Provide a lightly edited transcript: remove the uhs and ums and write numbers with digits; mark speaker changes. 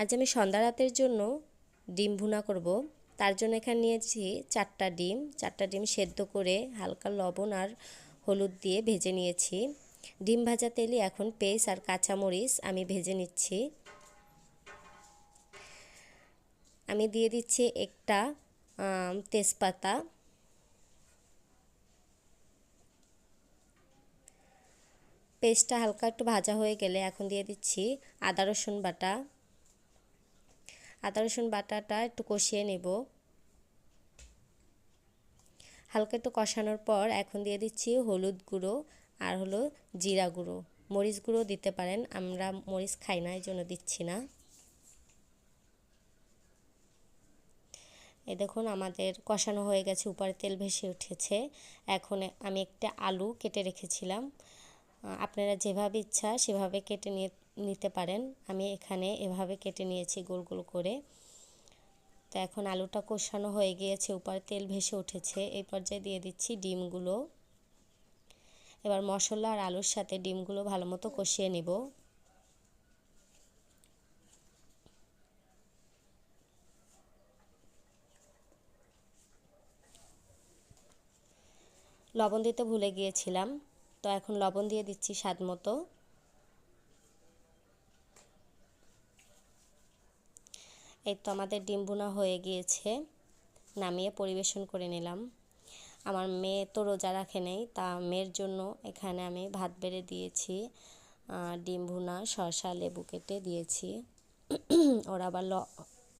Speaker 1: আজ আমি সন্ধ্যা রাতের জন্য ডিম ভুনা করব। তার জন্য এখানে নিয়েছি 4টা ডিম। 4টা ডিম সেদ্ধ করে হালকা লবণ আর হলুদ দিয়ে ভেজে নিয়েছি। ডিম ভাজা তেলে এখন পেঁয়াজ আর কাঁচামরিচ আমি ভেজে নিচ্ছি। আমি দিয়ে দিচ্ছি একটা তেজপাতা। পেস্টটা হালকা একটু ভাজা হয়ে গেলে এখন দিয়ে দিচ্ছি আদা রসুন বাটা। আদা রসুন বাটাটা একটু কষিয়ে নেব। হালকা একটু কষানোর পর এখন দিয়ে দিচ্ছি হলুদ গুঁড়ো আর হলো জিরা গুঁড়ো। মরিচ গুঁড়ো দিতে পারেন, আমরা মরিচ খাই না এই জন্য দিচ্ছি না। এই দেখুন আমাদের কষানো হয়ে গেছে, উপরে তেল ভেসে উঠেছে। এখন আমি একটা আলু কেটে রেখেছিলাম, আপনারা যেভাবে ইচ্ছা সেভাবে কেটে নিতে পারেন। আমি এখানে এভাবে কেটে নিয়েছি গোল গোল করে। তো এখন আলুটা কষানো হয়ে গিয়েছে, উপরে তেল ভেসে উঠেছে। এই পর্যায়ে দিয়ে দিচ্ছি ডিমগুলো। এবার মশলা আর আলুর সাথে ডিমগুলো ভালো মতো কষিয়ে নেব। লবণ দিতে ভুলে গিয়েছিলাম, তো এখন লবণ দিয়ে দিচ্ছি স্বাদ মতো। এই তো আমাদের ডিম ভুনা হয়ে গিয়েছে, নামিয়ে পরিবেশন করে নিলাম। আমার মেয়ে তো রোজা রাখে নেই, তা মেয়ের জন্য এখানে আমি ভাত বেড়ে দিয়েছি, ডিম ভুনা শসা লেবু কেটে দিয়েছি। ওরা আবার